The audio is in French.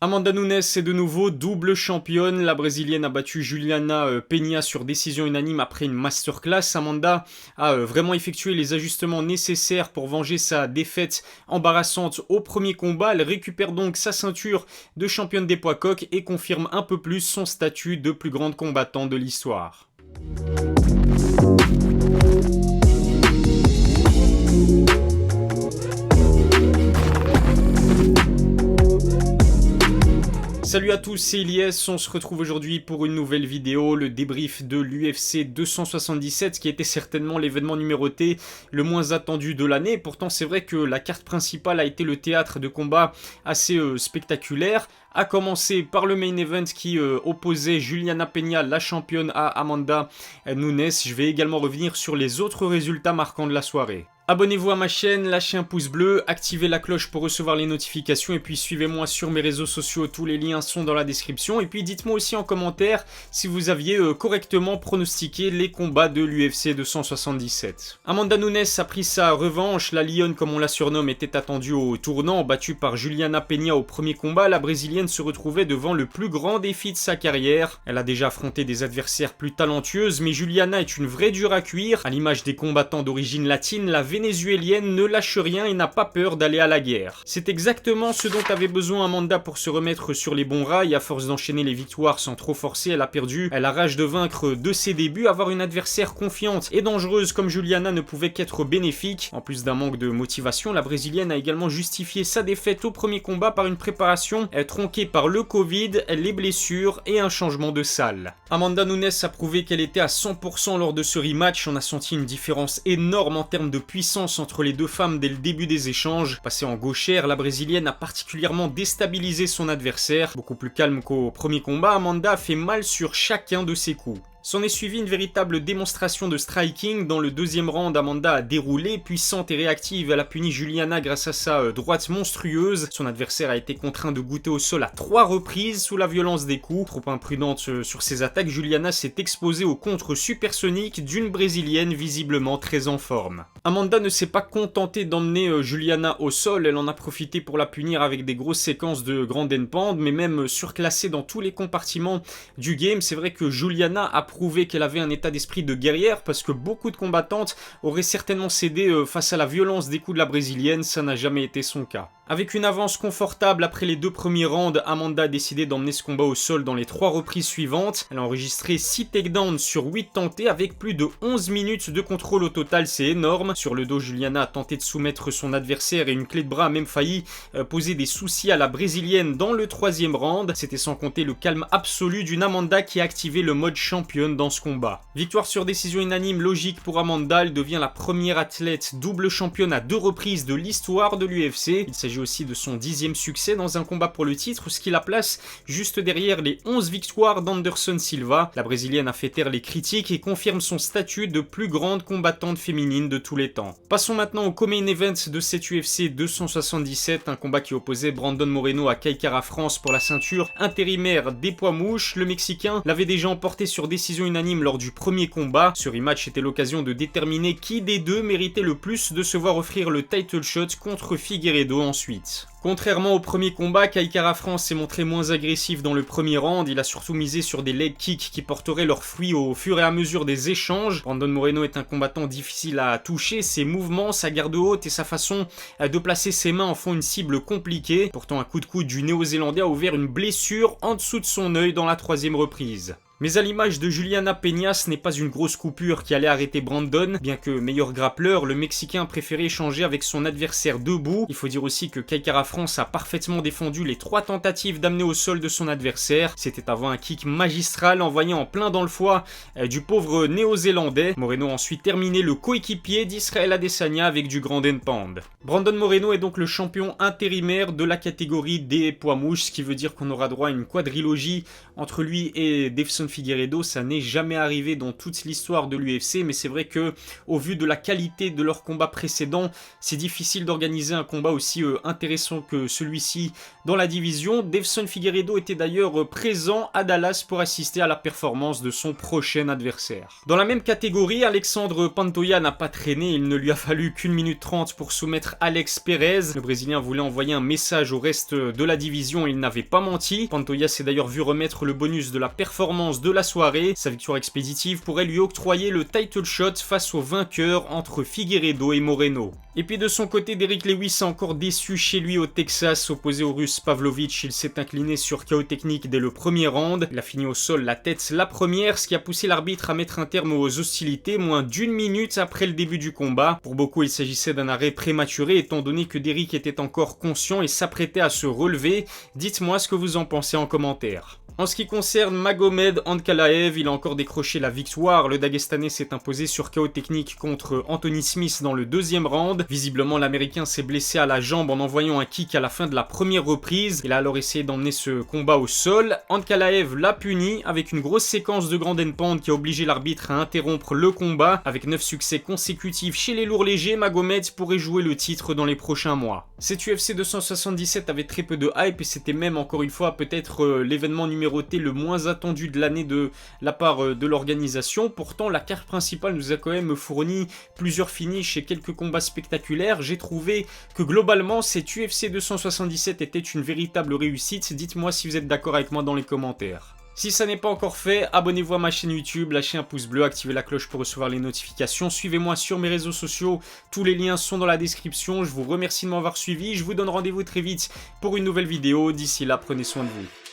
Amanda Nunes est de nouveau double championne. La brésilienne a battu Juliana Peña sur décision unanime après une masterclass. Amanda a vraiment effectué les ajustements nécessaires pour venger sa défaite embarrassante au premier combat. Elle récupère donc sa ceinture de championne des poids coqs et confirme un peu plus son statut de plus grande combattante de l'histoire. Salut à tous, c'est Ilyes, on se retrouve aujourd'hui pour une nouvelle vidéo, le débrief de l'UFC 277 qui était certainement l'événement numéroté le moins attendu de l'année. Pourtant c'est vrai que la carte principale a été le théâtre de combats assez spectaculaires. A commencer par le main event qui opposait Juliana Peña, la championne, à Amanda Nunes. Je vais également revenir sur les autres résultats marquants de la soirée. Abonnez-vous à ma chaîne, lâchez un pouce bleu, activez la cloche pour recevoir les notifications et puis suivez-moi sur mes réseaux sociaux, tous les liens sont dans la description. Et puis dites-moi aussi en commentaire si vous aviez correctement pronostiqué les combats de l'UFC 277. Amanda Nunes a pris sa revanche, la lionne comme on la surnomme était attendue au tournant, battue par Juliana Peña au premier combat. La brésilienne se retrouvait devant le plus grand défi de sa carrière. Elle a déjà affronté des adversaires plus talentueuses, mais Juliana est une vraie dure à cuire. À l'image des combattants d'origine latine, la vénézuélienne ne lâche rien et n'a pas peur d'aller à la guerre. C'est exactement ce dont avait besoin Amanda pour se remettre sur les bons rails. À force d'enchaîner les victoires sans trop forcer, elle a perdu la rage de vaincre de ses débuts. Avoir une adversaire confiante et dangereuse comme Juliana ne pouvait qu'être bénéfique. En plus d'un manque de motivation, la brésilienne a également justifié sa défaite au premier combat par une préparation tronquée par le Covid, les blessures et un changement de salle. Amanda Nunes a prouvé qu'elle était à 100% lors de ce rematch. On a senti une différence énorme en termes de puissance entre les deux femmes dès le début des échanges. Passée en gauchère, la brésilienne a particulièrement déstabilisé son adversaire. Beaucoup plus calme qu'au premier combat, Amanda a fait mal sur chacun de ses coups. S'en est suivi une véritable démonstration de striking. Dans le deuxième round, Amanda a déroulé, puissante et réactive. Elle a puni Juliana grâce à sa droite monstrueuse. Son adversaire a été contraint de goûter au sol à 3 reprises sous la violence des coups. Trop imprudente sur ses attaques, Juliana s'est exposée au contre supersonique d'une brésilienne visiblement très en forme. Amanda ne s'est pas contentée d'emmener Juliana au sol, elle en a profité pour la punir avec des grosses séquences de ground and pound, mais même surclassée dans tous les compartiments du game. C'est vrai que Juliana a prouvé qu'elle avait un état d'esprit de guerrière parce que beaucoup de combattantes auraient certainement cédé face à la violence des coups de la brésilienne, ça n'a jamais été son cas. Avec une avance confortable après les 2 premiers rounds, Amanda a décidé d'emmener ce combat au sol dans les 3 reprises suivantes. Elle a enregistré 6 takedowns sur 8 tentés avec plus de 11 minutes de contrôle au total, c'est énorme. Sur le dos, Juliana a tenté de soumettre son adversaire et une clé de bras a même failli poser des soucis à la brésilienne dans le 3e round. C'était sans compter le calme absolu d'une Amanda qui a activé le mode championne dans ce combat. Victoire sur décision unanime logique pour Amanda, elle devient la première athlète double championne à 2 reprises de l'histoire de l'UFC. Il s'agit aussi de son 10e succès dans un combat pour le titre, ce qui la place juste derrière les 11 victoires d'Anderson Silva. La brésilienne a fait taire les critiques et confirme son statut de plus grande combattante féminine de tous les temps. Passons maintenant au co-main event de cette UFC 277, un combat qui opposait Brandon Moreno à Kai Kara France pour la ceinture intérimaire des poids mouches. Le Mexicain l'avait déjà emporté sur décision unanime lors du premier combat. Ce rematch était l'occasion de déterminer qui des deux méritait le plus de se voir offrir le title shot contre Figueiredo ensuite. Contrairement au premier combat, Kai Kara France s'est montré moins agressif dans le premier round. Il a surtout misé sur des leg kicks qui porteraient leurs fruits au fur et à mesure des échanges. Brandon Moreno est un combattant difficile à toucher. Ses mouvements, sa garde haute et sa façon de placer ses mains en font une cible compliquée. Pourtant, un coup de coude du Néo-Zélandais a ouvert une blessure en dessous de son œil dans la 3e reprise. Mais à l'image de Juliana Peña, ce n'est pas une grosse coupure qui allait arrêter Brandon. Bien que meilleur grappleur, le Mexicain a préféré échanger avec son adversaire debout. Il faut dire aussi que Kai Kara France a parfaitement défendu les 3 tentatives d'amener au sol de son adversaire. C'était avant un kick magistral envoyé en plein dans le foie du pauvre Néo-Zélandais. Moreno a ensuite terminé le coéquipier d'Israel Adesanya avec du grand and pound. Brandon Moreno est donc le champion intérimaire de la catégorie des poids mouches, ce qui veut dire qu'on aura droit à une quadrilogie entre lui et Deiveson Figueiredo, ça n'est jamais arrivé dans toute l'histoire de l'UFC, mais c'est vrai que au vu de la qualité de leurs combats précédents, c'est difficile d'organiser un combat aussi intéressant que celui-ci dans la division. Deiveson Figueiredo était d'ailleurs présent à Dallas pour assister à la performance de son prochain adversaire. Dans la même catégorie, Alexandre Pantoja n'a pas traîné, il ne lui a fallu qu'1 minute 30 pour soumettre Alex Perez. Le Brésilien voulait envoyer un message au reste de la division et il n'avait pas menti. Pantoja s'est d'ailleurs vu remettre le bonus de la performance de la soirée. Sa victoire expéditive pourrait lui octroyer le title shot face au vainqueur entre Figueiredo et Moreno. Et puis de son côté, Derrick Lewis a encore déçu chez lui au Texas. Opposé au Russe Pavlovich, il s'est incliné sur KO technique dès le premier round. Il a fini au sol la tête la première, ce qui a poussé l'arbitre à mettre un terme aux hostilités moins d'1 minute après le début du combat. Pour beaucoup, il s'agissait d'un arrêt prématuré étant donné que Derrick était encore conscient et s'apprêtait à se relever. Dites-moi ce que vous en pensez en commentaire. En ce qui concerne Magomed Ankalaev, il a encore décroché la victoire. Le Dagestanais s'est imposé sur KO technique contre Anthony Smith dans le deuxième round. Visiblement, l'Américain s'est blessé à la jambe en envoyant un kick à la fin de la première reprise. Il a alors essayé d'emmener ce combat au sol. Ankalaev l'a puni avec une grosse séquence de ground and pound qui a obligé l'arbitre à interrompre le combat. Avec 9 succès consécutifs chez les lourds légers, Magomed pourrait jouer le titre dans les prochains mois. Cet UFC 277 avait très peu de hype et c'était même encore une fois peut-être l'événement numéro le moins attendu de l'année de la part de l'organisation. Pourtant, la carte principale nous a quand même fourni plusieurs finishes et quelques combats spectaculaires. J'ai trouvé que globalement, cet UFC 277 était une véritable réussite. Dites-moi si vous êtes d'accord avec moi dans les commentaires. Si ça n'est pas encore fait, abonnez-vous à ma chaîne YouTube, lâchez un pouce bleu, activez la cloche pour recevoir les notifications, suivez-moi sur mes réseaux sociaux, tous les liens sont dans la description. Je vous remercie de m'avoir suivi, je vous donne rendez-vous très vite pour une nouvelle vidéo. D'ici là, prenez soin de vous.